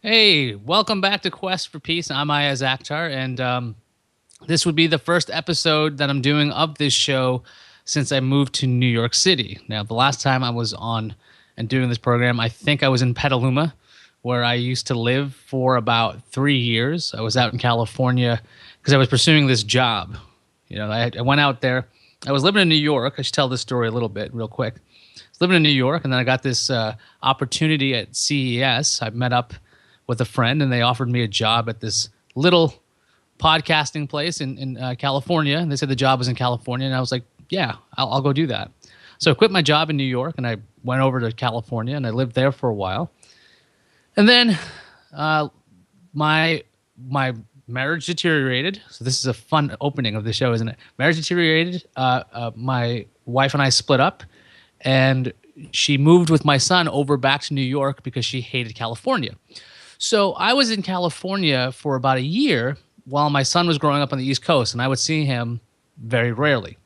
Hey, welcome back to Quest for Peace. I'm Iyaz, and this would be the first episode that I'm doing of this show since I moved to New York City. Now, the last time I was on and doing this program, I think I was in Petaluma, where I used to live for about 3 years. I was out in California because I was pursuing this job. I went out there. I was living in New York. I should tell this story a little bit real quick. I was living in New York, and then I got this opportunity at CES. I met up with a friend, and they offered me a job at this little podcasting place in California. And they said the job was in California, and I was like, "Yeah, I'll go do that." So I quit my job in New York, and I went over to California, and I lived there for a while. And then uh, my marriage deteriorated. So this is a fun opening of the show, isn't it? Marriage deteriorated. My wife and I split up, and she moved with my son over back to New York because she hated California. So I was in California for about a year while my son was growing up on the East Coast, and I would see him very rarely.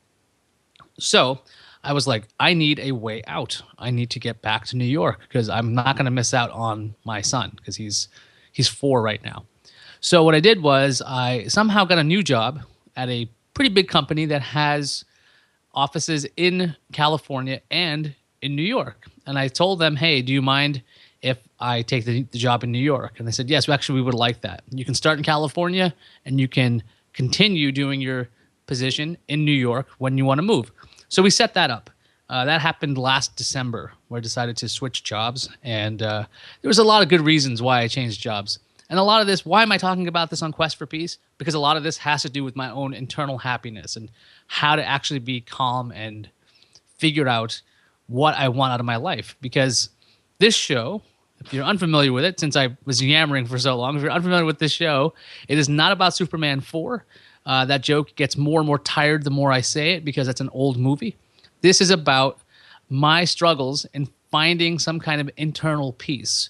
So I was like, I need a way out. I need to get back to New York because I'm not going to miss out on my son because he's 4 right now. So what I did was I somehow got a new job at a pretty big company that has offices in California and in New York. And I told them, hey, do you mind if I take the job in New York? And they said, yes, actually, we would like that. You can start in California and you can continue doing your position in New York when you want to move. So we set that up. That happened last December, where I decided to switch jobs. And there was a lot of good reasons why I changed jobs. And a lot of this, why am I talking about this on Quest for Peace? Because a lot of this has to do with my own internal happiness and how to actually be calm and figure out what I want out of my life. Because this show, if you're unfamiliar with it, since I was yammering for so long, if you're unfamiliar with this show, it is not about Superman 4. That joke gets more and more tired the more I say it because that's an old movie. This is about my struggles in finding some kind of internal peace.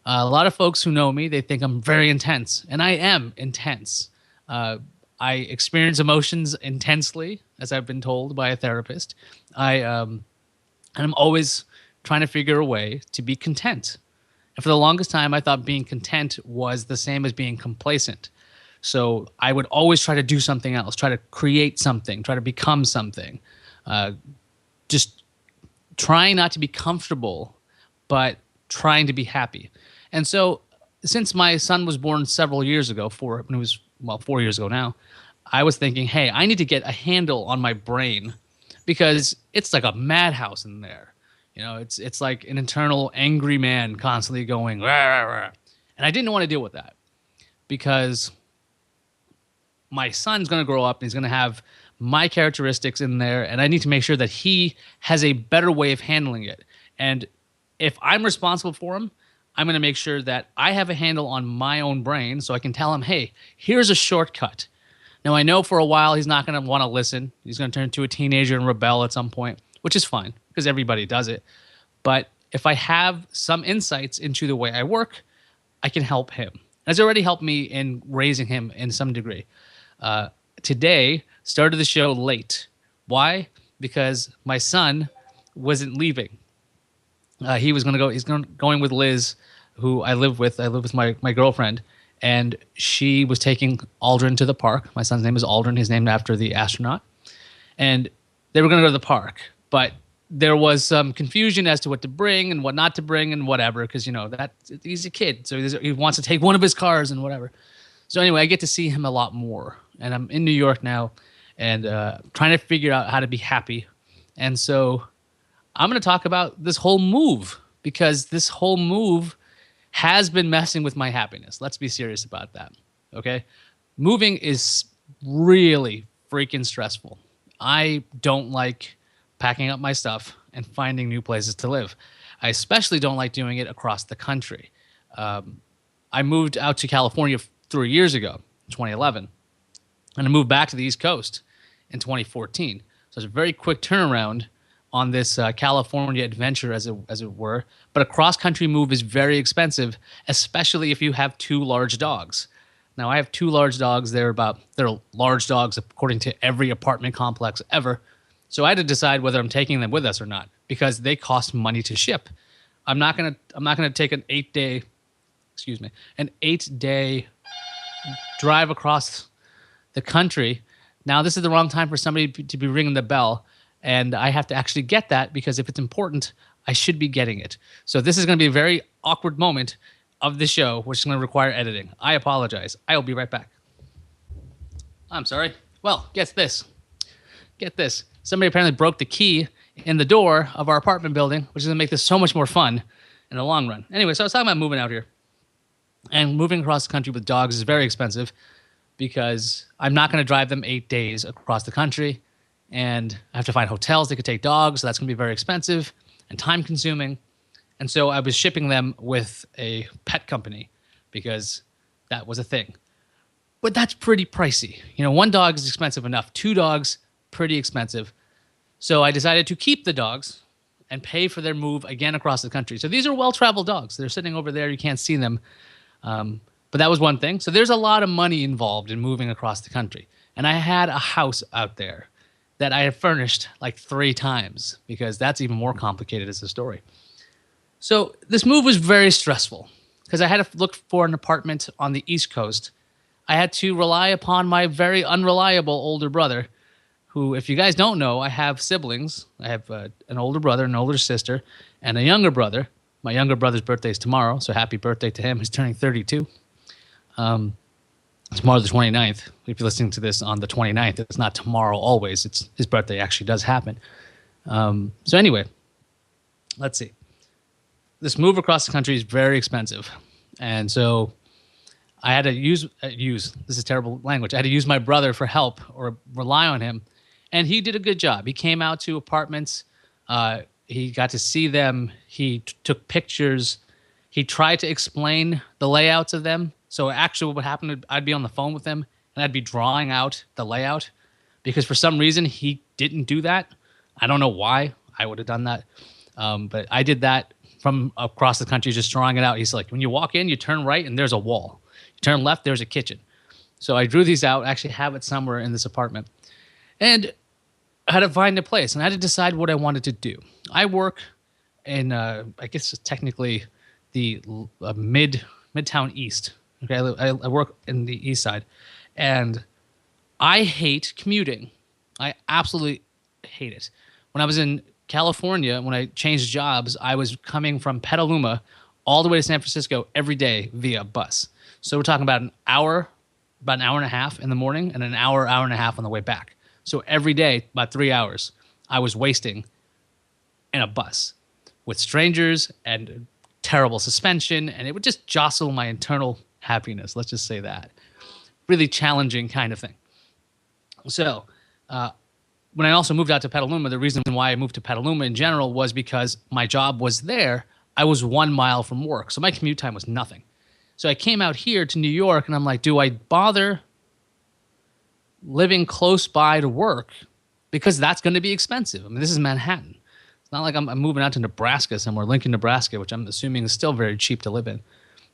A lot of folks who know me, they think I'm very intense, and I am intense. I experience emotions intensely, as I've been told by a therapist. And I'm always trying to figure a way to be content. And for the longest time, I thought being content was the same as being complacent. So I would always try to do something else, try to create something, try to become something. Just trying not to be comfortable, but trying to be happy. And so since my son was born several years ago, when it was, well, 4 years ago now, I was thinking, hey, I need to get a handle on my brain because it's like a madhouse in there. It's like an internal angry man constantly going, rah, rah, rah. And I didn't want to deal with that because my son's going to grow up and he's going to have my characteristics in there, and I need to make sure that he has a better way of handling it. And if I'm responsible for him, I'm going to make sure that I have a handle on my own brain so I can tell him, hey, here's a shortcut. Now, I know for a while he's not going to want to listen. He's going to turn into a teenager and rebel at some point, which is fine because everybody does it. But if I have some insights into the way I work, I can help him. It's already helped me in raising him in some degree. Today, started the show late. Why? Because my son wasn't leaving. He was going to go. He's going with Liz, who I live with. I live with my girlfriend, and she was taking Aldrin to the park. My son's name is Aldrin. He's named after the astronaut. And they were going to go to the park, but there was some confusion as to what to bring and what not to bring and whatever, because that he's a kid, so he wants to take one of his cars and whatever. So anyway, I get to see him a lot more, and I'm in New York now, and trying to figure out how to be happy. And so I'm going to talk about this whole move because this whole move has been messing with my happiness. Let's be serious about that. Okay. Moving is really freaking stressful. I don't like packing up my stuff and finding new places to live. I especially don't like doing it across the country. I moved out to California 3 years ago, 2011, and I moved back to the East Coast in 2014. So it's a very quick turnaround on this California adventure, as it were. But a cross-country move is very expensive, especially if you have 2 large dogs. Now, I have 2 large dogs. They're large dogs according to every apartment complex ever. So I had to decide whether I'm taking them with us or not because they cost money to ship. I'm not gonna take an 8-day excuse me, an 8-day drive across the country. Now, this is the wrong time for somebody to be ringing the bell, and I have to actually get that because if it's important, I should be getting it. So this is going to be a very awkward moment of the show, which is going to require editing. I apologize. I will be right back. I'm sorry. Well, guess this. Get this. Somebody apparently broke the key in the door of our apartment building, which is going to make this so much more fun in the long run. Anyway, so I was talking about moving out here. And moving across the country with dogs is very expensive because I'm not going to drive them 8 days across the country. And I have to find hotels that could take dogs. So that's going to be very expensive and time consuming. And so I was shipping them with a pet company because that was a thing. But that's pretty pricey. You know, one dog is expensive enough. 2 dogs, pretty expensive. So I decided to keep the dogs and pay for their move again across the country. So these are well-traveled dogs. They're sitting over there. You can't see them. But that was one thing. So there's a lot of money involved in moving across the country. And I had a house out there that I had furnished like 3 times because that's even more complicated as a story. So this move was very stressful because I had to look for an apartment on the East Coast. I had to rely upon my very unreliable older brother, who, if you guys don't know, I have siblings. I have an older brother, an older sister, and a younger brother. My younger brother's birthday is tomorrow, so happy birthday to him. He's turning 32. Tomorrow the 29th. If you're listening to this on the 29th, it's not tomorrow always. It's his birthday actually does happen. So anyway, let's see. This move across the country is very expensive. And so I had to use, this is terrible language. I had to use my brother for help or rely on him. And he did a good job. He came out to apartments. He got to see them. He took pictures. He tried to explain the layouts of them. So actually what happened, I'd be on the phone with him and I'd be drawing out the layout because for some reason he didn't do that. I don't know why. I would have done that. But I did that from across the country, just drawing it out. He's like, when you walk in, you turn right and there's a wall. You turn left, there's a kitchen. So I drew these out, actually have it somewhere in this apartment. And I had to find a place and I had to decide what I wanted to do. I work in, I guess technically the Midtown East. Okay, I work in the East Side, and I hate commuting. I absolutely hate it. When I was in California, when I changed jobs, I was coming from Petaluma all the way to San Francisco every day via bus. So we're talking about an hour and a half in the morning and an hour and a half on the way back. So every day, about 3 hours, I was wasting in a bus with strangers and terrible suspension, and it would just jostle my internal happiness. Let's just say that. Really challenging kind of thing. So when I also moved out to Petaluma, the reason why I moved to Petaluma in general was because my job was there. I was 1 mile from work, so my commute time was nothing. So I came out here to New York, and I'm like, do I bother living close by to work? Because that's going to be expensive. I mean, this is Manhattan. It's not like I'm moving out to Nebraska somewhere, Lincoln, Nebraska, which I'm assuming is still very cheap to live in.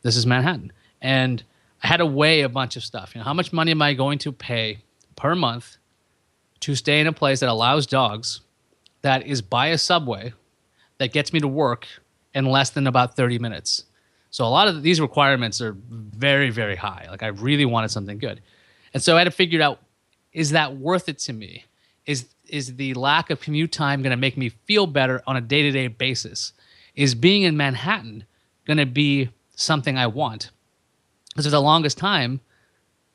This is Manhattan. And I had to weigh a bunch of stuff. You know, how much money am I going to pay per month to stay in a place that allows dogs, that is by a subway, that gets me to work in less than about 30 minutes? So a lot of these requirements are very, very high. Like I really wanted something good. And so I had to figure out, is that worth it to me? Is the lack of commute time going to make me feel better on a day-to-day basis? Is being in Manhattan going to be something I want? Because for the longest time,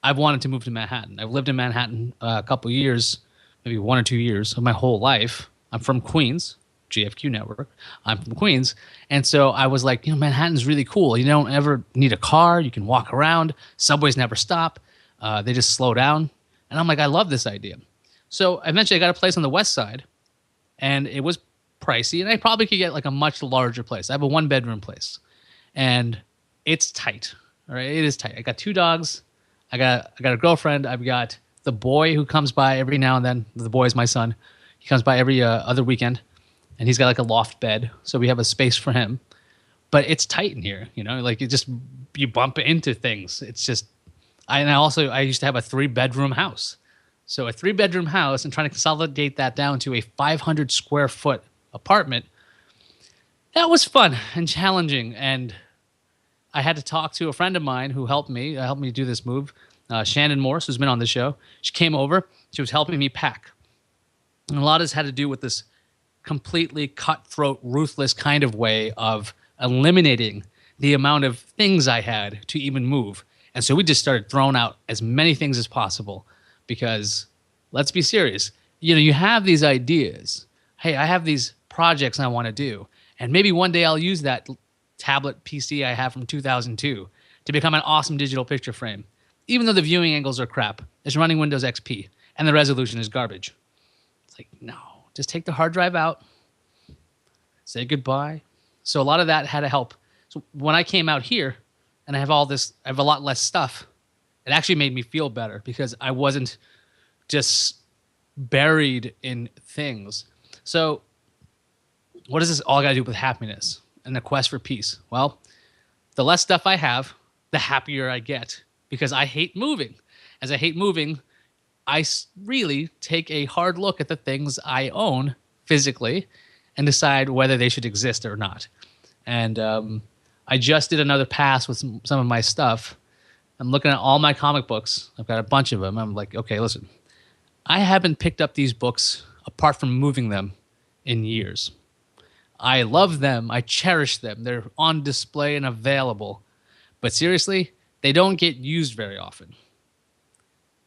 I've wanted to move to Manhattan. I've lived in Manhattan a couple years, maybe 1 or 2 years of my whole life. I'm from Queens, GFQ network. I'm from Queens. And so I was like, you know, Manhattan's really cool. You don't ever need a car. You can walk around. Subways never stop. They just slow down. And I'm like, I love this idea. So eventually I got a place on the west side, and it was pricey, and I probably could get like a much larger place. I have a 1-bedroom place, and it's tight. All right, it is tight. I got 2 dogs. I got a girlfriend. I've got the boy who comes by every now and then. The boy is my son. He comes by every other weekend, and he's got like a loft bed, so we have a space for him. But it's tight in here, you know. Like you bump into things. It's just. I used to have a 3-bedroom house. So a 3-bedroom house and trying to consolidate that down to a 500 square foot apartment, that was fun and challenging. And I had to talk to a friend of mine who helped me do this move. Shannon Morse, who's been on the show. She came over. She was helping me pack. And a lot of this had to do with this completely cutthroat, ruthless kind of way of eliminating the amount of things I had to even move. And so we just started throwing out as many things as possible because let's be serious. You have these ideas. Hey, I have these projects I want to do. And maybe one day I'll use that tablet PC I have from 2002 to become an awesome digital picture frame. Even though the viewing angles are crap, it's running Windows XP and the resolution is garbage. It's like, no, just take the hard drive out, say goodbye. So a lot of that had to help. So when I came out here and I have a lot less stuff, it actually made me feel better because I wasn't just buried in things. So what does this all got to do with happiness and the quest for peace? Well, the less stuff I have, the happier I get because I hate moving. As I hate moving, I really take a hard look at the things I own physically and decide whether they should exist or not. And I just did another pass with some of my stuff. I'm looking at all my comic books. I've got a bunch of them. I'm like, okay, listen, I haven't picked up these books apart from moving them in years. I love them. I cherish them. They're on display and available. But seriously, they don't get used very often.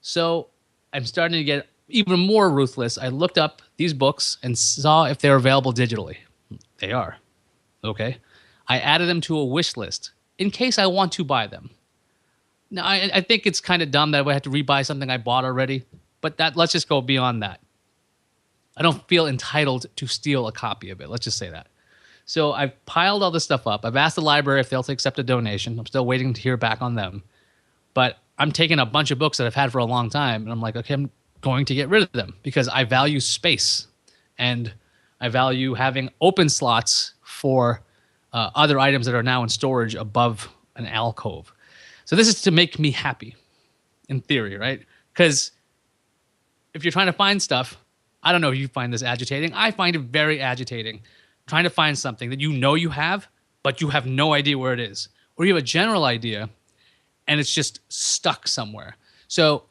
So I'm starting to get even more ruthless. I looked up these books and saw if they're available digitally. They are. Okay. I added them to a wish list in case I want to buy them. Now, I think it's kind of dumb that I would have to rebuy something I bought already, but let's just go beyond that. I don't feel entitled to steal a copy of it. Let's just say that. So I've piled all this stuff up. I've asked the library if they'll accept a donation. I'm still waiting to hear back on them. But I'm taking a bunch of books that I've had for a long time, and I'm like, okay, I'm going to get rid of them because I value space, and I value having open slots for other items that are now in storage above an alcove. So this is to make me happy, in theory, right? Because if you're trying to find stuff, I don't know if you find this agitating. I find it very agitating trying to find something that you have, but you have no idea where it is. Or you have a general idea, and it's just stuck somewhere. So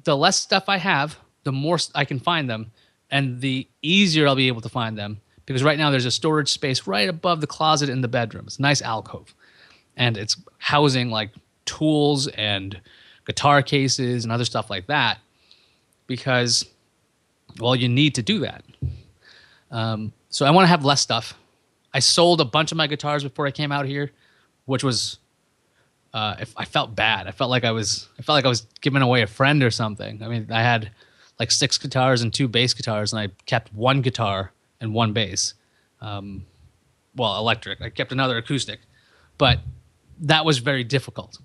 the less stuff I have, the more I can find them, and the easier I'll be able to find them. Because right now there's a storage space right above the closet in the bedroom. It's a nice alcove. And it's housing like tools and guitar cases and other stuff like that. Because, well, you need to do that. So I want to have less stuff. I sold a bunch of my guitars before I came out here, which was, I felt bad. I felt like I was giving away a friend or something. I mean, I had like 6 guitars and 2 bass guitars, and I kept 1 guitar and 1 bass. Well, electric. I kept another acoustic, but that was very difficult.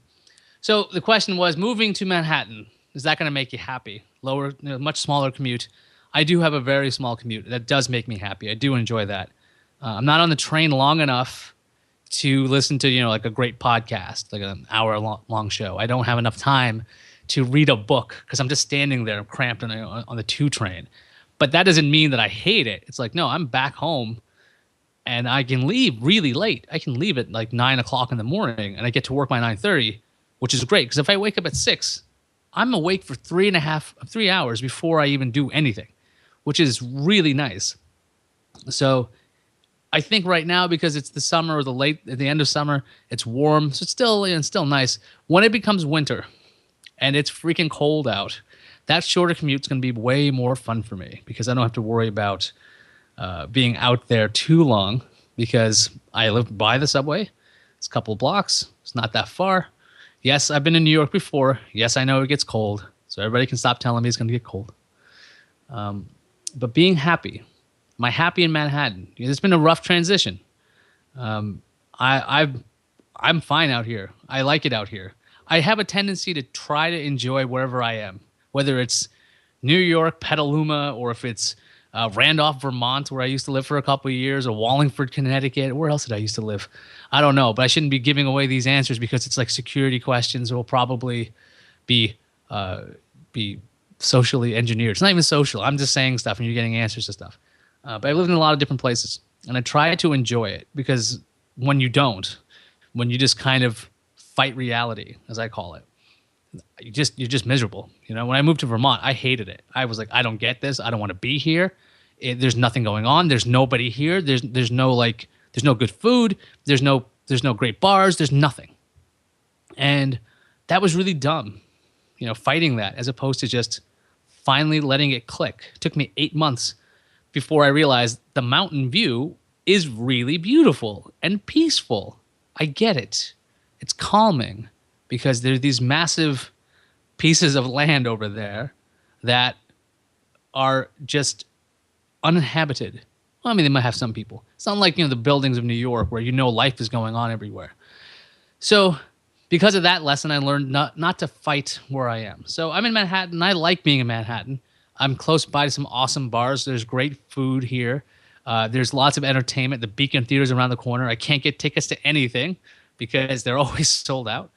So the question was, moving to Manhattan, is that going to make you happy? Much smaller commute. I do have a very small commute. That does make me happy. I do enjoy that. I'm not on the train long enough to listen to, like a great podcast, like an hour-long show. I don't have enough time to read a book because I'm just standing there cramped on the 2 train. But that doesn't mean that I hate it. It's like, no, I'm back home and I can leave really late. I can leave at like 9 o'clock in the morning and I get to work by 9:30, which is great because if I wake up at 6, I'm awake for 3 hours before I even do anything, which is really nice. So I think right now, because it's the summer or at the end of summer, it's warm, so it's still nice. When it becomes winter and it's freaking cold out, that shorter commute's going to be way more fun for me because I don't have to worry about being out there too long because I live by the subway. It's a couple of blocks. It's not that far. Yes, I've been in New York before. Yes, I know it gets cold, so everybody can stop telling me it's going to get cold. But being happy. Am I happy in Manhattan? It's been a rough transition. I'm fine out here. I like it out here. I have a tendency to try to enjoy wherever I am, whether it's New York, Petaluma, or if it's Randolph, Vermont, where I used to live for a couple of years, or Wallingford, Connecticut. Where else did I used to live? I don't know, but I shouldn't be giving away these answers because it's like security questions that will probably be socially engineered. It's not even social. I'm just saying stuff and you're getting answers to stuff. But I've lived in a lot of different places, and I try to enjoy it because when you don't, when you just kind of fight reality, as I call it. You're just miserable. You know, when I moved to Vermont, I hated it. I was like, I don't get this. I don't want to be here. There's nothing going on. There's nobody here. There's no like there's no good food. There's no great bars. There's nothing. And that was really dumb. You know, fighting that as opposed to just finally letting it click. It took me 8 months before I realized the mountain view is really beautiful and peaceful. I get it. It's calming because there's these massive pieces of land over there that are just uninhabited. Well, I mean, they might have some people. It's not like, you know, the buildings of New York where you know life is going on everywhere. So because of that lesson, I learned not to fight where I am. So I'm in Manhattan. I like being in Manhattan. I'm close by to some awesome bars. There's great food here. There's lots of entertainment. The Beacon Theater's around the corner. I can't get tickets to anything because they're always sold out.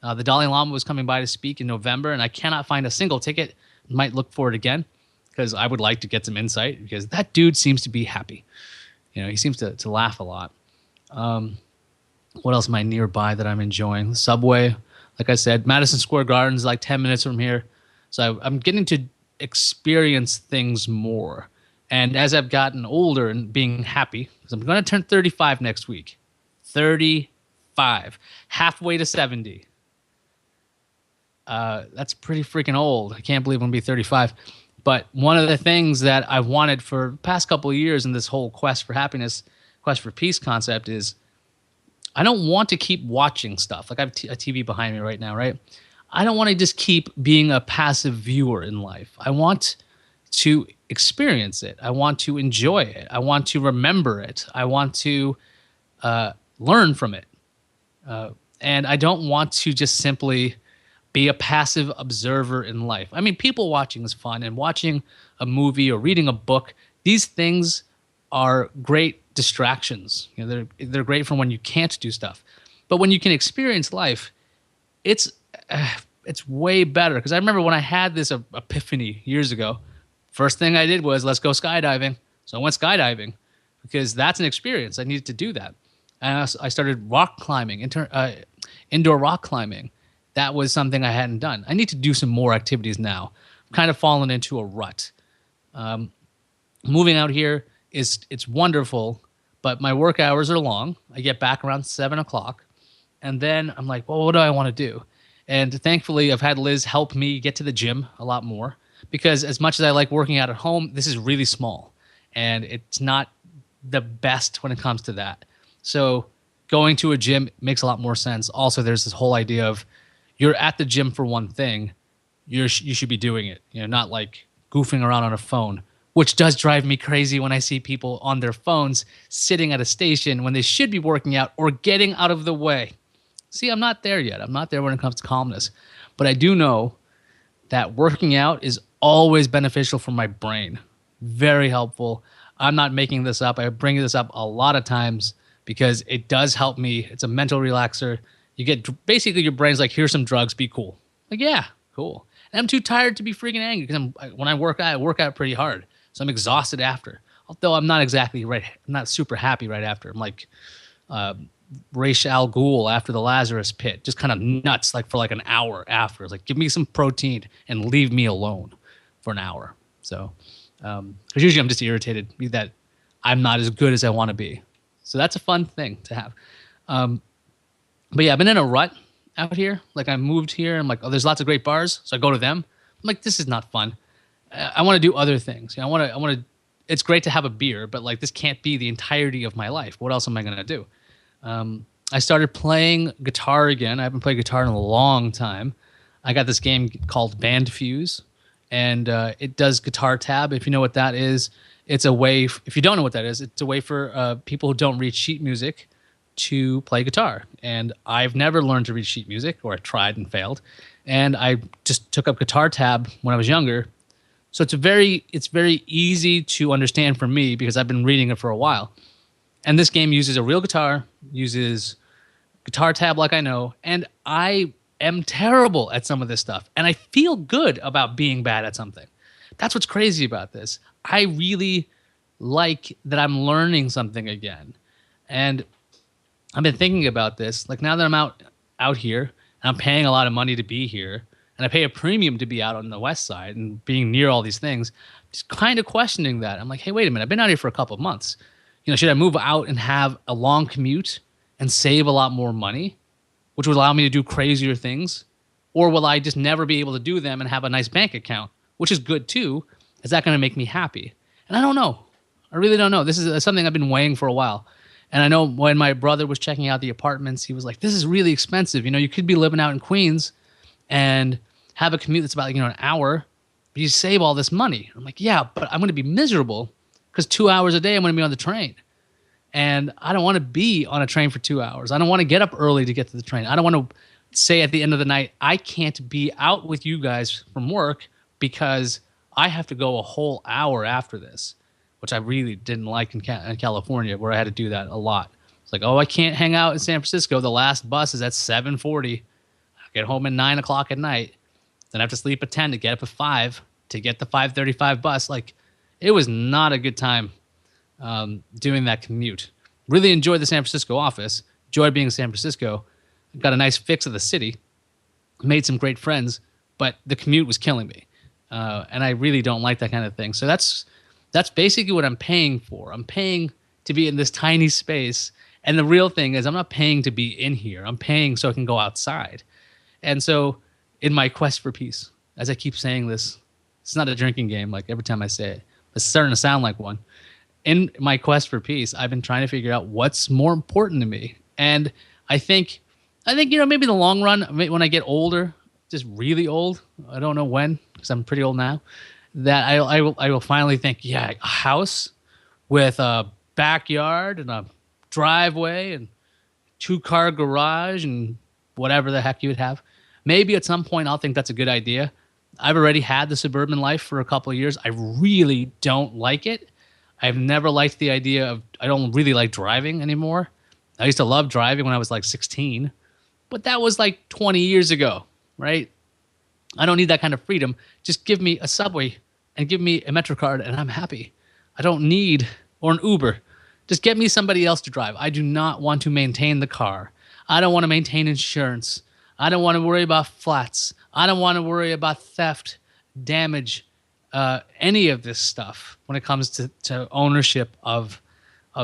The Dalai Lama was coming by to speak in November, and I cannot find a single ticket. Might look for it again because I would like to get some insight because that dude seems to be happy. You know, he seems to laugh a lot. What else am I nearby that I'm enjoying? Subway, like I said, Madison Square Garden is like 10 minutes from here. So I'm getting to experience things more. And as I've gotten older and being happy, because I'm going to turn 35 next week. 35. Halfway to 70. That's pretty freaking old. I can't believe I'm going to be 35. But one of the things that I've wanted for the past couple of years in this whole quest for happiness, quest for peace concept is I don't want to keep watching stuff. Like I have a TV behind me right now, right? I don't want to just keep being a passive viewer in life. I want to experience it. I want to enjoy it. I want to remember it. I want to learn from it. And I don't want to just simply be a passive observer in life. I mean, people watching is fun, and watching a movie or reading a book, these things are great distractions. You know, they're great for when you can't do stuff. But when you can experience life, it's way better. Because I remember when I had this epiphany years ago, first thing I did was let's go skydiving. So I went skydiving because that's an experience. I needed to do that. And I started rock climbing, indoor rock climbing. That was something I hadn't done. I need to do some more activities now. I'm kind of fallen into a rut. Moving out here it's wonderful, but my work hours are long. I get back around 7 o'clock, and then I'm like, well, what do I want to do? And thankfully, I've had Liz help me get to the gym a lot more because as much as I like working out at home, this is really small, and it's not the best when it comes to that. So going to a gym makes a lot more sense. Also, there's this whole idea of you're at the gym for one thing, you should be doing it, you know, not like goofing around on a phone, which does drive me crazy when I see people on their phones sitting at a station when they should be working out or getting out of the way. See, I'm not there yet. I'm not there when it comes to calmness. But I do know that working out is always beneficial for my brain. Very helpful. I'm not making this up. I bring this up a lot of times because it does help me. It's a mental relaxer. You get basically your brain's like, here's some drugs, be cool. Like, yeah, cool. And I'm too tired to be freaking angry because when I work out pretty hard. So I'm exhausted after. Although I'm not exactly right. I'm not super happy right after. I'm like Ra's al Ghul after the Lazarus pit. Just kind of nuts like for like an hour after. It's like, give me some protein and leave me alone for an hour. So, because usually I'm just irritated that I'm not as good as I want to be. So that's a fun thing to have. But yeah, I've been in a rut out here. Like I moved here. I'm like, oh, there's lots of great bars. So I go to them. I'm like, this is not fun. I want to do other things. You know, I want to, it's great to have a beer, but like this can't be the entirety of my life. What else am I going to do? I started playing guitar again. I haven't played guitar in a long time. I got this game called Band Fuse, and it does guitar tab. If you know what that is, it's a way, if you don't know what that is, it's a way for people who don't read sheet music to play guitar. And I've never learned to read sheet music, or I tried and failed. And I just took up guitar tab when I was younger. So it's very easy to understand for me because I've been reading it for a while. And this game uses a real guitar, uses guitar tab like I know, and I am terrible at some of this stuff. And I feel good about being bad at something. That's what's crazy about this. I really like that I'm learning something again. And I've been thinking about this. Like now that I'm out here and I'm paying a lot of money to be here, and I pay a premium to be out on the west side and being near all these things, just kind of questioning that. I'm like, hey, wait a minute. I've been out here for a couple of months. Should I move out and have a long commute and save a lot more money, which would allow me to do crazier things? Or will I just never be able to do them and have a nice bank account, which is good too? Is that going to make me happy? And I don't know. I really don't know. This is something I've been weighing for a while. And I know when my brother was checking out the apartments, he was like, this is really expensive. You could be living out in Queens and have a commute that's about an hour, but you save all this money. I'm like, yeah, but I'm going to be miserable because 2 hours a day I'm going to be on the train. And I don't want to be on a train for 2 hours. I don't want to get up early to get to the train. I don't want to say at the end of the night, I can't be out with you guys from work because I have to go a whole hour after this, which I really didn't like in California, where I had to do that a lot. It's like, oh, I can't hang out in San Francisco. The last bus is at 7:40. I get home at 9 o'clock at night. Then I have to sleep at 10 to get up at 5 to get the 5:35 bus. Like, it was not a good time doing that commute. Really enjoyed the San Francisco office. Enjoyed being in San Francisco. Got a nice fix of the city. Made some great friends, but the commute was killing me. And I really don't like that kind of thing. So that's basically what I'm paying for. I'm paying to be in this tiny space. And the real thing is I'm not paying to be in here. I'm paying so I can go outside. And so in my quest for peace, as I keep saying this, it's not a drinking game like every time I say it. It's starting to sound like one. In my quest for peace, I've been trying to figure out what's more important to me. And I think maybe in the long run, when I get older, just really old, I don't know when, because I'm pretty old now, that I will finally think, yeah, a house with a backyard and a driveway and 2-car garage and whatever the heck you would have. Maybe at some point I'll think that's a good idea. I've already had the suburban life for a couple of years. I really don't like it. I've never liked the idea of, I don't really like driving anymore. I used to love driving when I was like 16, but that was like 20 years ago, right? I don't need that kind of freedom. Just give me a subway and give me a MetroCard and I'm happy. I don't need, or an Uber. Just get me somebody else to drive. I do not want to maintain the car. I don't want to maintain insurance. I don't want to worry about flats. I don't want to worry about theft, damage, any of this stuff when it comes to ownership of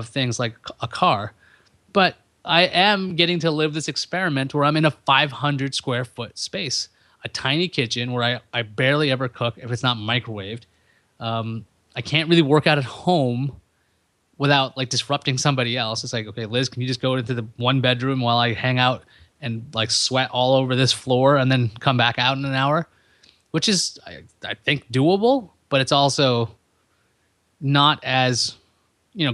things like a car. But I am getting to live this experiment where I'm in a 500 square foot space, a tiny kitchen where I barely ever cook if it's not microwaved. I can't really work out at home without like disrupting somebody else. It's like, okay, Liz, can you just go into the one bedroom while I hang out and like sweat all over this floor and then come back out in an hour? Which is, I think, doable, but it's also not as,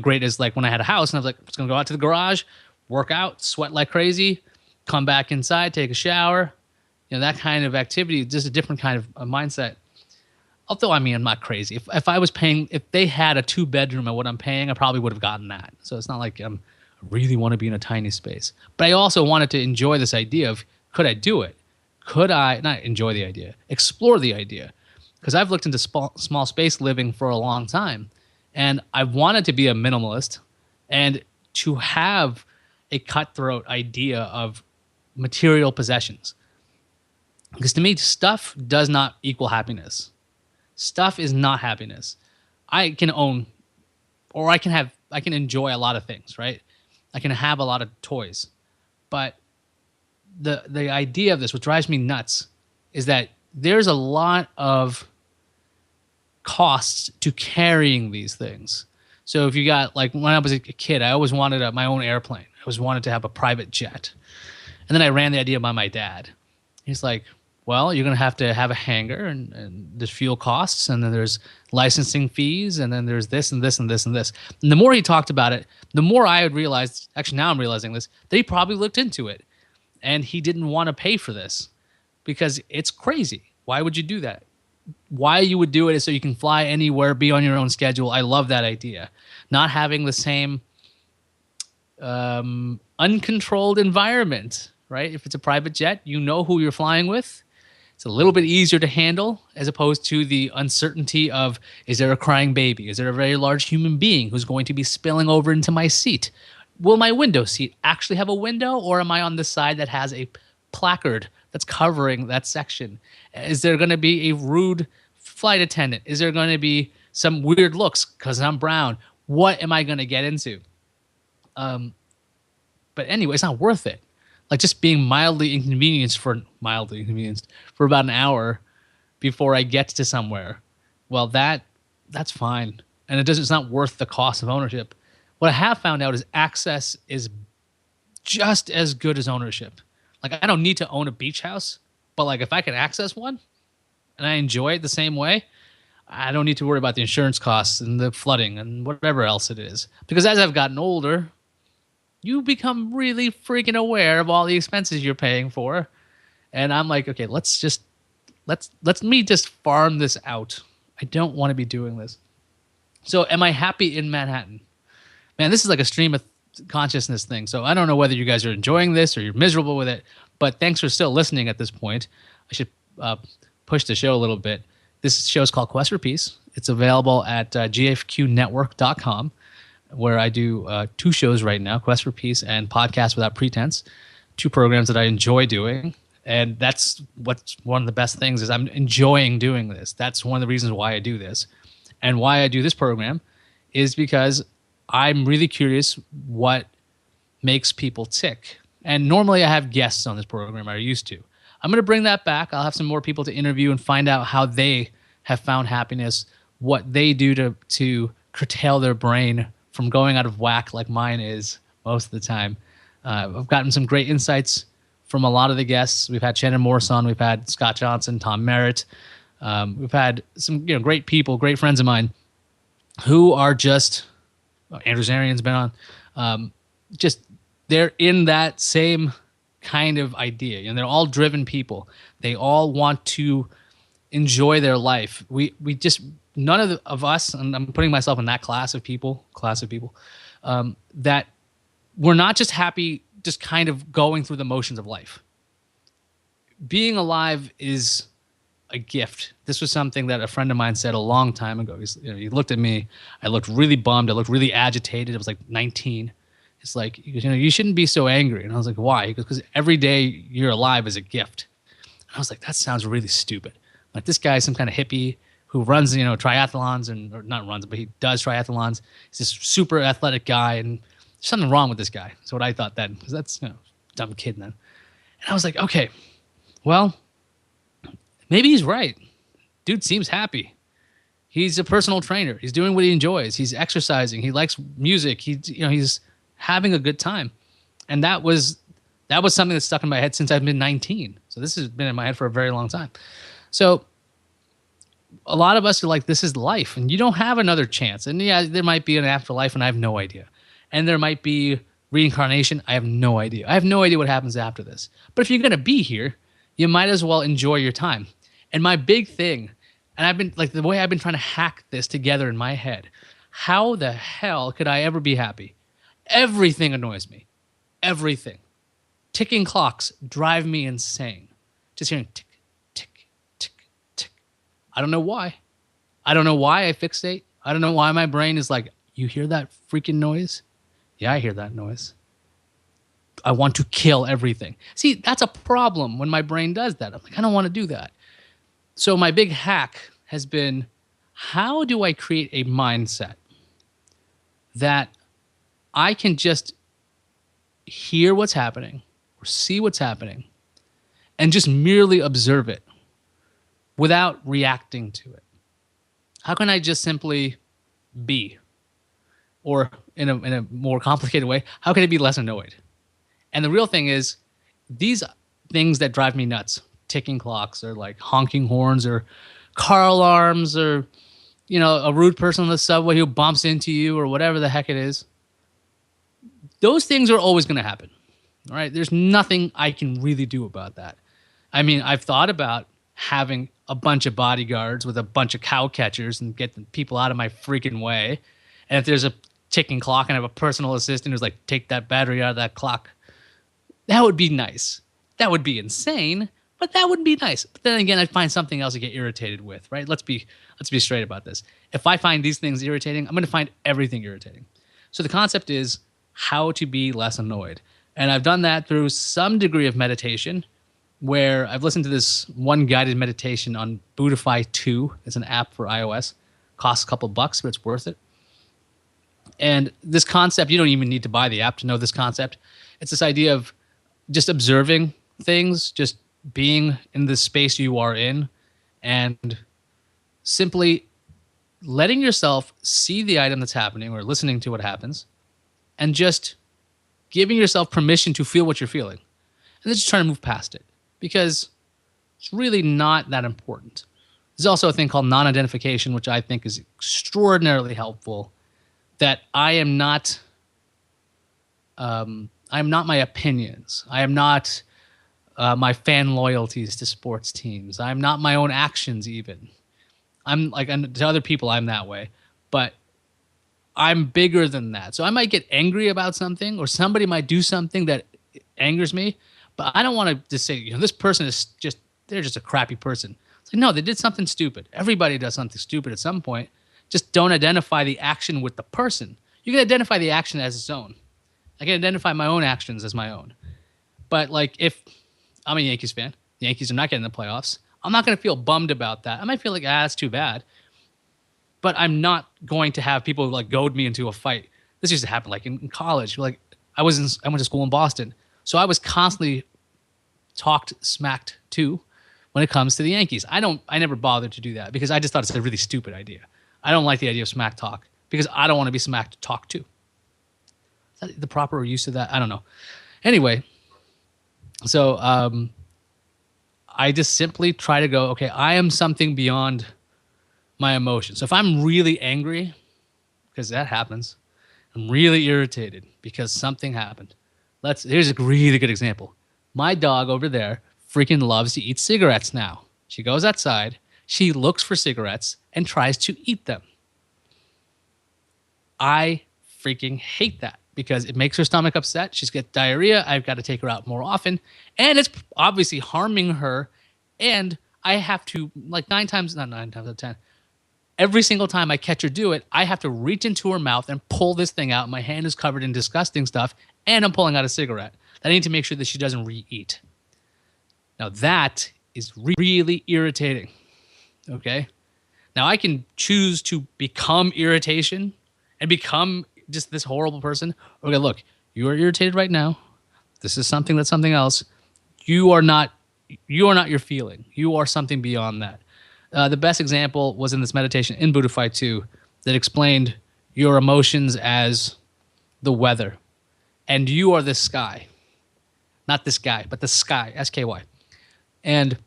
great as like when I had a house and I was like, I'm just going to go out to the garage, work out, sweat like crazy, come back inside, take a shower. That kind of activity, just a different kind of mindset. Although, I mean, I'm not crazy. If I was paying, if they had a 2-bedroom at what I'm paying, I probably would have gotten that. So it's not like I really want to be in a tiny space. But I also wanted to enjoy this idea of, could I do it? Could I, not enjoy the idea, explore the idea? Because I've looked into small space living for a long time. And I wanted to be a minimalist and to have a cutthroat idea of material possessions. Because to me, stuff does not equal happiness. Stuff is not happiness. I can own, or I can enjoy a lot of things, right? I can have a lot of toys. But the idea of this, what drives me nuts, is that there's a lot of costs to carrying these things. So if you got, like when I was a kid, I always wanted my own airplane. I always wanted to have a private jet. And then I ran the idea by my dad. He's like, well, you're going to have a hangar and there's fuel costs and then there's licensing fees and then there's this and this and this and this. And the more he talked about it, the more I had realized, actually now I'm realizing this, that he probably looked into it and he didn't want to pay for this because it's crazy. Why would you do that? Why you would do it is so you can fly anywhere, be on your own schedule. I love that idea. Not having the same uncontrolled environment, right? If it's a private jet, you know who you're flying with. It's a little bit easier to handle as opposed to the uncertainty of, is there a crying baby? Is there a very large human being who's going to be spilling over into my seat? will my window seat actually have a window, or am I on the side that has a placard that's covering that section? Is there going to be a rude flight attendant? Is there going to be some weird looks because I'm brown? What am I going to get into? But anyway, it's not worth it. Like just being mildly inconvenienced for about an hour before I get to somewhere. Well, that's fine, and it's not worth the cost of ownership. What I have found out is access is just as good as ownership. Like I don't need to own a beach house, but like if I can access one and I enjoy it the same way, I don't need to worry about the insurance costs and the flooding and whatever else it is. Because as I've gotten older, you become really freaking aware of all the expenses you're paying for. And I'm like, okay, let me just farm this out. I don't want to be doing this. So am I happy in Manhattan? Man, this is like a stream of consciousness thing. So I don't know whether you guys are enjoying this or you're miserable with it, but thanks for still listening at this point. I should push the show a little bit. This show is called Quest for Peace. It's available at gfqnetwork.com, where I do 2 shows right now, Quest for Peace and Podcast Without Pretense, 2 programs that I enjoy doing. And that's what's one of the best things is I'm enjoying doing this. That's one of the reasons why I do this. And why I do this program is because I'm really curious what makes people tick. And normally I have guests on this program, or I used to. I'm going to bring that back. I'll have some more people to interview and find out how they have found happiness, what they do to curtail their brain from going out of whack like mine is most of the time. I've gotten some great insights from a lot of the guests. We've had Shannon Morse on. We've had Scott Johnson, Tom Merritt. We've had some great people, great friends of mine who are just Andrew Zarian's been on. Just they're in that same kind of idea. They're all driven people. They all want to enjoy their life. We just none of us, and I'm putting myself in that class of people, that we're not just happy, just kind of going through the motions of life. Being alive is a gift. This was something that a friend of mine said a long time ago. He looked at me. I looked really bummed. I looked really agitated. I was like 19. It's like, you shouldn't be so angry. And I was like, why? He goes, because every day you're alive is a gift. And I was like, that sounds really stupid. Like this guy's some kind of hippie who runs, triathlons or not runs, but he does triathlons. He's this super athletic guy, and there's something wrong with this guy. That's what I thought then, because that's dumb kid then. And I was like, okay, well, maybe he's right. Dude seems happy. He's a personal trainer. He's doing what he enjoys. He's exercising. He likes music. He's having a good time. And that was something that stuck in my head since I've been 19. So this has been in my head for a very long time. So a lot of us are like, this is life, and you don't have another chance. And yeah, there might be an afterlife, and I have no idea. And there might be reincarnation. I have no idea. I have no idea what happens after this. But if you're going to be here, you might as well enjoy your time. And my big thing, and I've been like the way I've been trying to hack this together in my head, how the hell could I ever be happy? Everything annoys me. Everything. Ticking clocks drive me insane. Just hearing tick, tick, tick, tick. I don't know why. I don't know why I fixate. I don't know why my brain is like, you hear that freaking noise? Yeah, I hear that noise. I want to kill everything. See, that's a problem when my brain does that. I'm like, I don't want to do that. So my big hack has been, how do I create a mindset that I can just hear what's happening or see what's happening and just merely observe it without reacting to it? How can I just simply be? Or in a more complicated way, how can I be less annoyed? And the real thing is, these things that drive me nuts, ticking clocks or like honking horns or car alarms or, a rude person on the subway who bumps into you or whatever the heck it is, those things are always going to happen. All right. There's nothing I can really do about that. I mean, I've thought about having a bunch of bodyguards with a bunch of cow catchers and get the people out of my freaking way. And if there's a ticking clock and I have a personal assistant who's like, take that battery out of that clock, that would be nice. That would be insane, but that would be nice. But then again, I'd find something else to get irritated with, right? Let's be straight about this. If I find these things irritating, I'm going to find everything irritating. So the concept is, how to be less annoyed. And I've done that through some degree of meditation, where I've listened to this one guided meditation on Buddhify 2. It's an app for iOS. Costs a couple bucks, but it's worth it. And this concept, you don't even need to buy the app to know this concept. It's this idea of just observing things, just being in the space you are in, and simply letting yourself see the item that's happening or listening to what happens, and just giving yourself permission to feel what you're feeling. And then just trying to move past it, because it's really not that important. There's also a thing called non-identification, which I think is extraordinarily helpful. That I am not my opinions. I am not my fan loyalties to sports teams. I'm not my own actions even. I'm like, and to other people, I'm that way. But I'm bigger than that. So I might get angry about something, or somebody might do something that angers me, but I don't want to just say, you know, this person is just, they're just a crappy person. It's like, no, they did something stupid. Everybody does something stupid at some point. Just don't identify the action with the person. You can identify the action as its own. I can identify my own actions as my own. But like, if I'm a Yankees fan, the Yankees are not getting the playoffs, I'm not going to feel bummed about that. I might feel like, that's too bad. But I'm not going to have people like goad me into a fight. This used to happen like in college. Like I went to school in Boston. So I was constantly smacked to when it comes to the Yankees. I never bothered to do that because I just thought it's a really stupid idea. I don't like the idea of smack talk because I don't want to be smacked talked to. Is that the proper use of that? I don't know. Anyway, so I just simply try to go, okay, I am something beyond my emotions. So if I'm really angry, because that happens, I'm really irritated because something happened. Here's a really good example. My dog over there freaking loves to eat cigarettes now. She goes outside, she looks for cigarettes and tries to eat them. I freaking hate that because it makes her stomach upset. She's got diarrhea. I've got to take her out more often. And it's obviously harming her. And I have to, like 9 times out of 10, every single time I catch her do it, I have to reach into her mouth and pull this thing out. My hand is covered in disgusting stuff, and I'm pulling out a cigarette. I need to make sure that she doesn't re-eat. Now that is really irritating. Okay? Now I can choose to become irritation and become just this horrible person. Okay, look, you are irritated right now. This is something that's something else. You are not your feeling. You are something beyond that. The best example was in this meditation in Buddhify 2 that explained your emotions as the weather. And you are the sky. Not this guy, but the sky, S-K-Y. And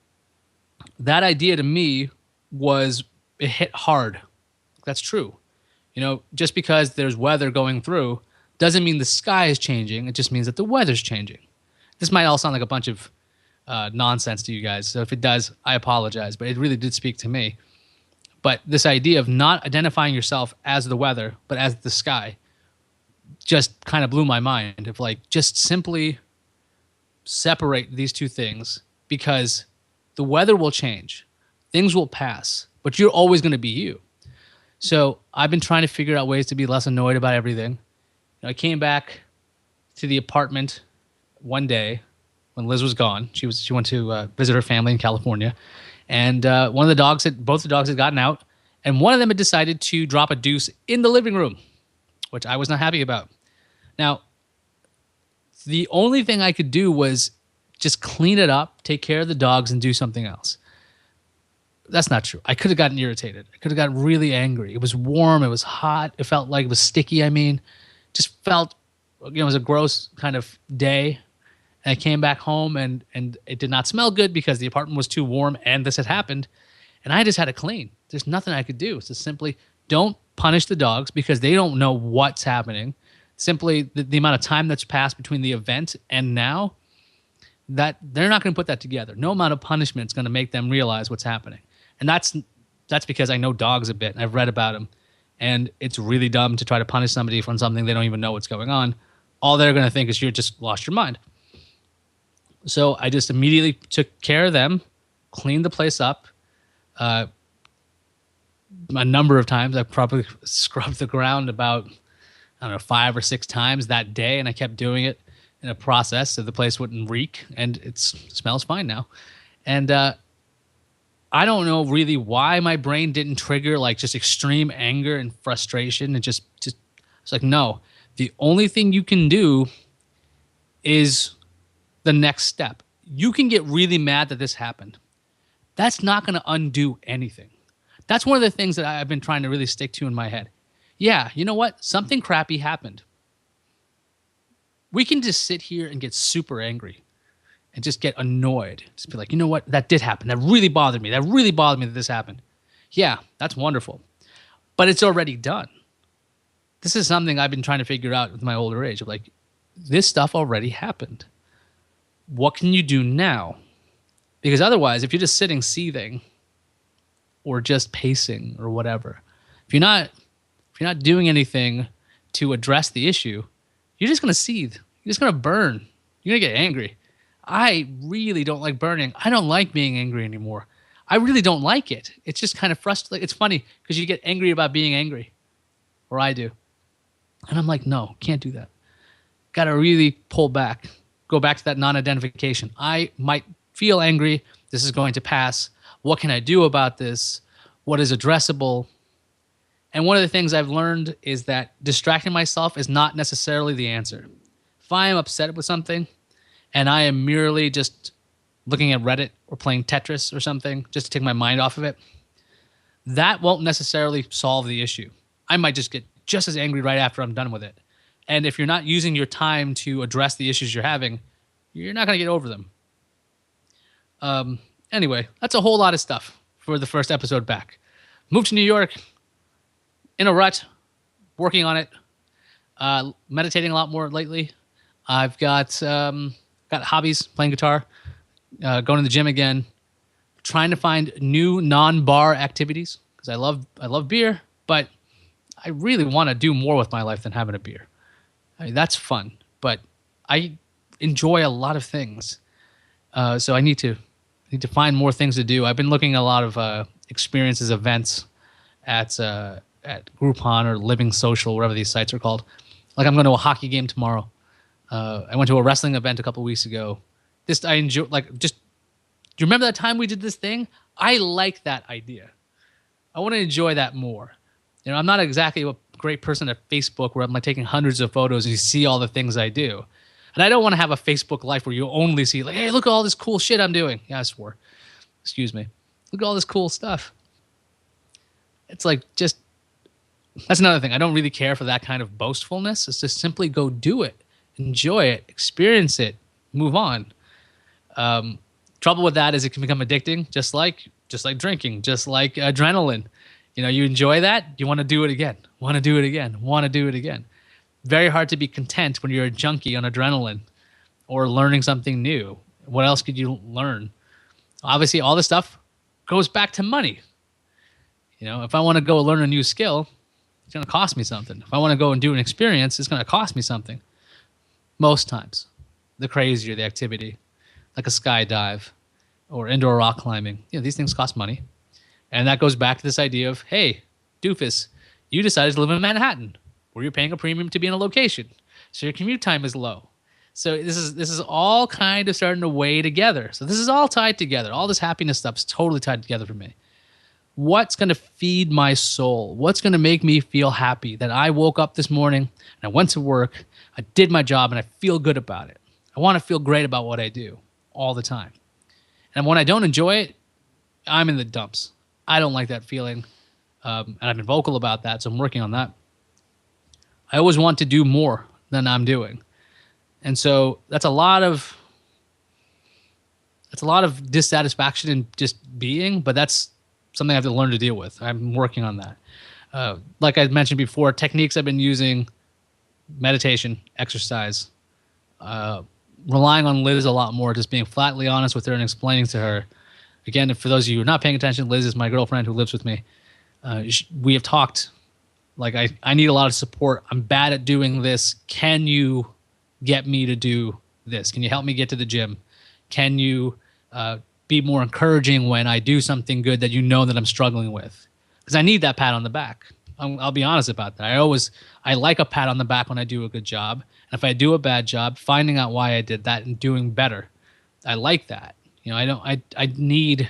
that idea to me it hit hard. That's true. You know, just because there's weather going through doesn't mean the sky is changing. It just means that the weather's changing. This might all sound like a bunch of nonsense to you guys. So if it does, I apologize. But it really did speak to me. But this idea of not identifying yourself as the weather, but as the sky, just kind of blew my mind. Of like, just simply separate these two things, because the weather will change. Things will pass. But you're always going to be you. So I've been trying to figure out ways to be less annoyed about everything. I came back to the apartment one day when Liz was gone. She went to visit her family in California, and both the dogs had gotten out, and one of them had decided to drop a deuce in the living room, which I was not happy about. Now, the only thing I could do was just clean it up, take care of the dogs, and do something else. That's not true. I could have gotten irritated. I could have gotten really angry. It was warm. It was hot. It felt like it was sticky. I mean, just felt, it was a gross kind of day. And I came back home and it did not smell good because the apartment was too warm and this had happened. And I just had to clean. There's nothing I could do. So simply don't punish the dogs because they don't know what's happening. Simply the amount of time that's passed between the event and now, that they're not going to put that together. No amount of punishment is going to make them realize what's happening. And that's because I know dogs a bit and I've read about them. And it's really dumb to try to punish somebody for something they don't even know what's going on. All they're going to think is you just lost your mind. So I just immediately took care of them, cleaned the place up. A number of times I probably scrubbed the ground about I don't know, 5 or 6 times that day, and I kept doing it in a process so the place wouldn't reek, and it smells fine now. And I don't know really why my brain didn't trigger like just extreme anger and frustration, and just it's like, no, the only thing you can do is the next step. You can get really mad that this happened. That's not going to undo anything. That's one of the things that I've been trying to really stick to in my head. Yeah, you know what? Something crappy happened. We can just sit here and get super angry and just get annoyed. Just be like, you know what? That did happen. That really bothered me. That really bothered me that this happened. Yeah, that's wonderful. But it's already done. This is something I've been trying to figure out with my older age. Of like, this stuff already happened. What can you do now? Because otherwise, if you're just sitting seething or just pacing or whatever, if you're not doing anything to address the issue, you're just going to seethe. You're just going to burn. You're going to get angry. I really don't like burning. I don't like being angry anymore. I really don't like it. It's just kind of frustrating. It's funny because you get angry about being angry, or I do. And I'm like, no, can't do that. Got to really pull back. Go back to that non-identification. I might feel angry. This is going to pass. What can I do about this? What is addressable? And one of the things I've learned is that distracting myself is not necessarily the answer. If I am upset with something and I am merely just looking at Reddit or playing Tetris or something just to take my mind off of it, that won't necessarily solve the issue. I might just get just as angry right after I'm done with it. And if you're not using your time to address the issues you're having, you're not going to get over them. Anyway, that's a whole lot of stuff for the first episode back. Moved to New York, in a rut, working on it, meditating a lot more lately. I've got hobbies, playing guitar, going to the gym again, trying to find new non-bar activities because I love beer, but I really want to do more with my life than having a beer. I mean, that's fun, but I enjoy a lot of things. So I need to find more things to do. I've been looking at a lot of experiences, events at Groupon or Living Social, whatever these sites are called. Like I'm going to a hockey game tomorrow. I went to a wrestling event a couple weeks ago. I enjoy, like, just, do you remember that time we did this thing? I like that idea. I want to enjoy that more. You know, I'm not exactly a great person at Facebook where I'm like taking hundreds of photos and you see all the things I do. And I don't want to have a Facebook life where you only see like, hey, look at all this cool shit I'm doing. Yeah, I swore. Excuse me. Look at all this cool stuff. It's like just, that's another thing. I don't really care for that kind of boastfulness. It's just simply go do it. Enjoy it. Experience it. Move on. Trouble with that is it can become addicting, just like drinking, just like adrenaline. You know, you enjoy that, you want to do it again, want to do it again, want to do it again. Very hard to be content when you're a junkie on adrenaline or learning something new. What else could you learn? Obviously, all this stuff goes back to money. You know, if I want to go learn a new skill, it's going to cost me something. If I want to go and do an experience, it's going to cost me something. Most times, the crazier the activity, like a skydive or indoor rock climbing, you know, these things cost money. And that goes back to this idea of, hey, doofus, you decided to live in Manhattan where you're paying a premium to be in a location. So your commute time is low. So this is all kind of starting to weigh together. So this is all tied together. All this happiness stuff is totally tied together for me. What's going to feed my soul? What's going to make me feel happy that I woke up this morning and I went to work, I did my job, and I feel good about it. I want to feel great about what I do all the time. And when I don't enjoy it, I'm in the dumps. I don't like that feeling, and I've been vocal about that, so I'm working on that. I always want to do more than I'm doing, and so that's a lot of dissatisfaction in just being, but that's something I have to learn to deal with. I'm working on that. Like I mentioned before, techniques I've been using: meditation, exercise, relying on Liz a lot more, just being flatly honest with her and explaining to her. Again, for those of you who are not paying attention, Liz is my girlfriend who lives with me. We have talked, like, I need a lot of support. I'm bad at doing this. Can you get me to do this? Can you help me get to the gym? Can you be more encouraging when I do something good that you know that I'm struggling with? Because I need that pat on the back. I'll be honest about that. I like a pat on the back when I do a good job. And if I do a bad job, finding out why I did that and doing better, I like that. I don't. I need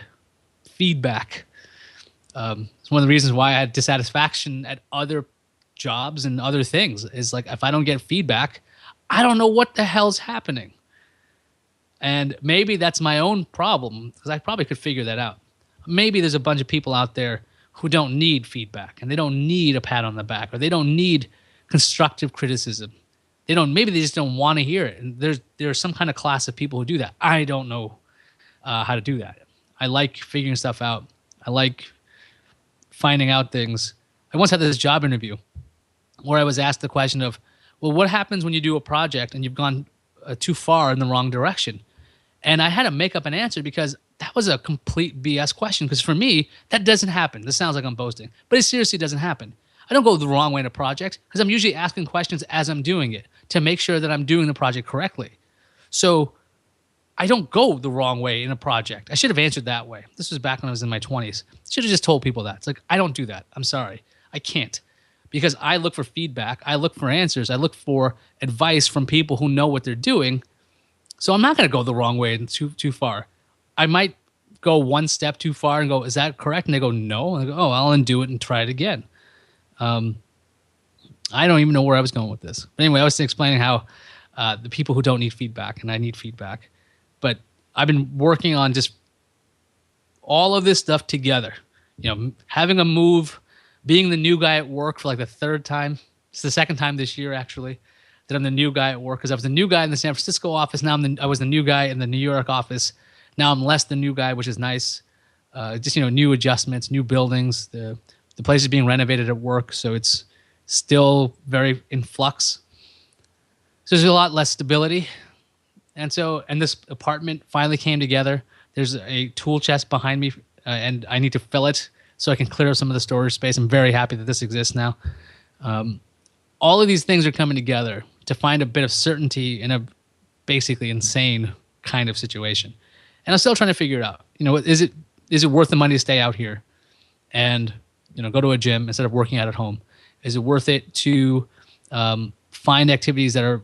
feedback. It's one of the reasons why I had dissatisfaction at other jobs and other things. Is like if I don't get feedback, I don't know what the hell's happening. And maybe that's my own problem because I probably could figure that out. Maybe there's a bunch of people out there who don't need feedback and they don't need a pat on the back or they don't need constructive criticism. Maybe they just don't want to hear it. And there's some kind of class of people who do that. I don't know how to do that. I like figuring stuff out. I like finding out things. I once had this job interview where I was asked the question of, well, what happens when you do a project and you've gone too far in the wrong direction? And I had to make up an answer because that was a complete BS question. Because for me, that doesn't happen. This sounds like I'm boasting, but it seriously doesn't happen. I don't go the wrong way in a project because I'm usually asking questions as I'm doing it to make sure that I'm doing the project correctly. So I don't go the wrong way in a project. I should have answered that way. This was back when I was in my 20s. Should have just told people that. It's like, I don't do that. I'm sorry. I can't. Because I look for feedback. I look for answers. I look for advice from people who know what they're doing. So I'm not going to go the wrong way and too far. I might go one step too far and go, is that correct? And they go, no. And I go, oh, I'll undo it and try it again. I don't even know where I was going with this. But anyway, I was explaining how the people who don't need feedback and I need feedback. But I've been working on just all of this stuff together. Having a move, being the new guy at work for like the third time. It's the second time this year, actually, that I'm the new guy at work because I was the new guy in the San Francisco office. Now I was the new guy in the New York office. Now I'm less the new guy, which is nice. Just, new adjustments, new buildings. The place is being renovated at work, so it's still very in flux. So there's a lot less stability. And this apartment finally came together. There's a tool chest behind me, and I need to fill it so I can clear up some of the storage space. I'm very happy that this exists now. All of these things are coming together to find a bit of certainty in a basically insane kind of situation. And I'm still trying to figure it out. Is it worth the money to stay out here and go to a gym instead of working out at home? Is it worth it to find activities that are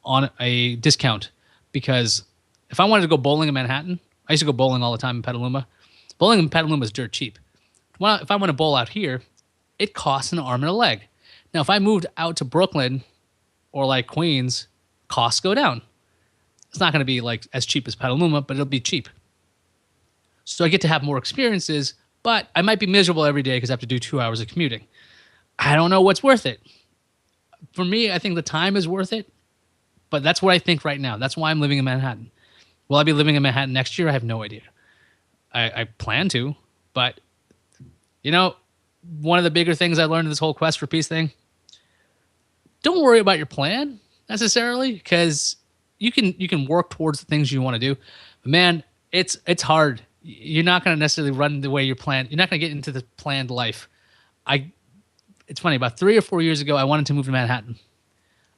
on a discount? Because if I wanted to go bowling in Manhattan, I used to go bowling all the time in Petaluma. Bowling in Petaluma is dirt cheap. Well, if I want to bowl out here, it costs an arm and a leg. Now, if I moved out to Brooklyn or like Queens, costs go down. It's not going to be like as cheap as Petaluma, but it'll be cheap. So I get to have more experiences, but I might be miserable every day because I have to do 2 hours of commuting. I don't know what's worth it. For me, I think the time is worth it. But that's what I think right now. That's why I'm living in Manhattan. Will I be living in Manhattan next year? I have no idea. I plan to, but one of the bigger things I learned in this whole quest for peace thing, don't worry about your plan necessarily, because you can work towards the things you want to do. But man, it's hard. You're not going to necessarily run the way you plan. You're not going to get into the planned life. It's funny, about 3 or 4 years ago, I wanted to move to Manhattan.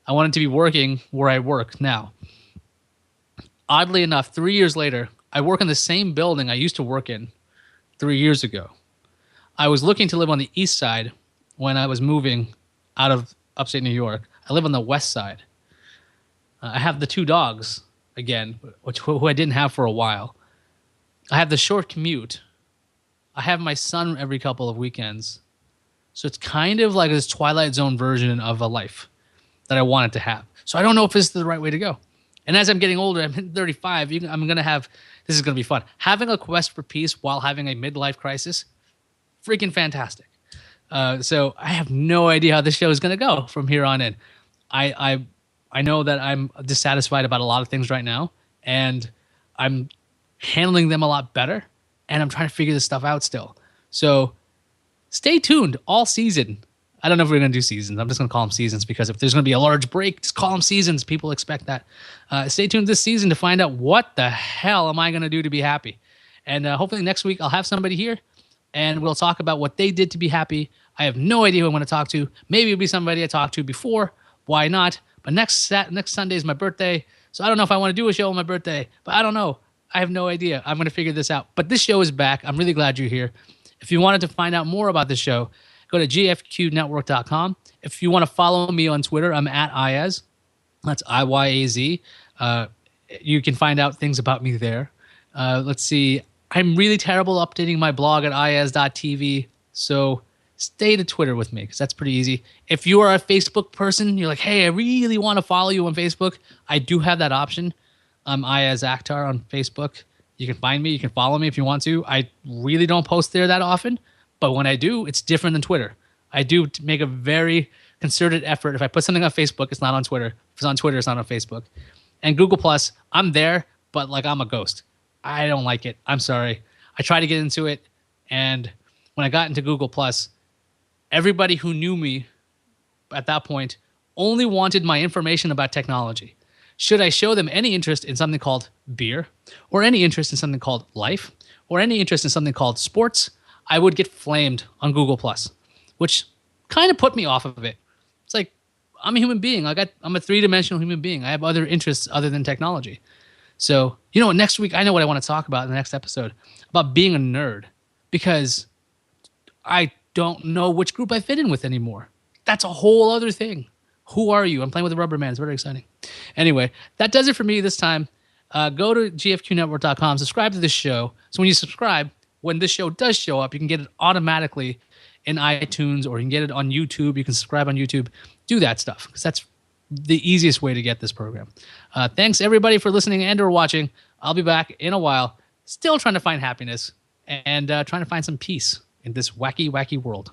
I wanted to be working where I work now. Oddly enough, 3 years later, I work in the same building I used to work in 3 years ago. I was looking to live on the east side when I was moving out of upstate New York. I live on the west side. I have the 2 dogs, again, who I didn't have for a while. I have the short commute. I have my son every couple of weekends. So it's kind of like this Twilight Zone version of a life that I wanted to have. So I don't know if this is the right way to go. And as I'm getting older, I'm 35, I'm going to have, this is going to be fun. Having a quest for peace while having a midlife crisis, freaking fantastic. So I have no idea how this show is going to go from here on in. I know that I'm dissatisfied about a lot of things right now, and I'm handling them a lot better, and I'm trying to figure this stuff out still. So stay tuned all season. I don't know if we're going to do seasons. I'm just going to call them seasons because if there's going to be a large break, just call them seasons. People expect that. Stay tuned this season to find out what the hell am I going to do to be happy. And hopefully next week I'll have somebody here and we'll talk about what they did to be happy. I have no idea who I'm going to talk to. Maybe it'll be somebody I talked to before. Why not? But next Sunday is my birthday. So I don't know if I want to do a show on my birthday, but I don't know. I have no idea. I'm going to figure this out. But this show is back. I'm really glad you're here. If you wanted to find out more about this show, go to gfqnetwork.com. If you want to follow me on Twitter, I'm at Iyaz. That's IYAZ. You can find out things about me there. Let's see. I'm really terrible updating my blog at iyaz.tv. So stay to Twitter with me because that's pretty easy. If you are a Facebook person, you're like, hey, I really want to follow you on Facebook. I do have that option. I'm Iyaz Akhtar on Facebook. You can find me. You can follow me if you want to. I really don't post there that often, but when I do, it's different than Twitter. I do make a very concerted effort. If I put something on Facebook, it's not on Twitter. If it's on Twitter, it's not on Facebook. And Google Plus, I'm there, but like I'm a ghost. I don't like it. I'm sorry. I tried to get into it, and when I got into Google Plus, everybody who knew me at that point only wanted my information about technology. Should I show them any interest in something called beer, or any interest in something called life, or any interest in something called sports, I would get flamed on Google Plus, which kind of put me off of it. It's like, I'm a human being. I'm a three-dimensional human being. I have other interests other than technology. So, you know what, next week, I know what I want to talk about in the next episode, about being a nerd, because I don't know which group I fit in with anymore. That's a whole other thing. Who are you? I'm playing with the rubber man. It's very exciting. Anyway, that does it for me this time. Go to gfqnetwork.com, subscribe to this show. So when you subscribe, when this show does show up, you can get it automatically in iTunes, or you can get it on YouTube. You can subscribe on YouTube. Do that stuff, because that's the easiest way to get this program. Thanks, everybody, for listening and or watching. I'll be back in a while, still trying to find happiness and trying to find some peace in this wacky, wacky world.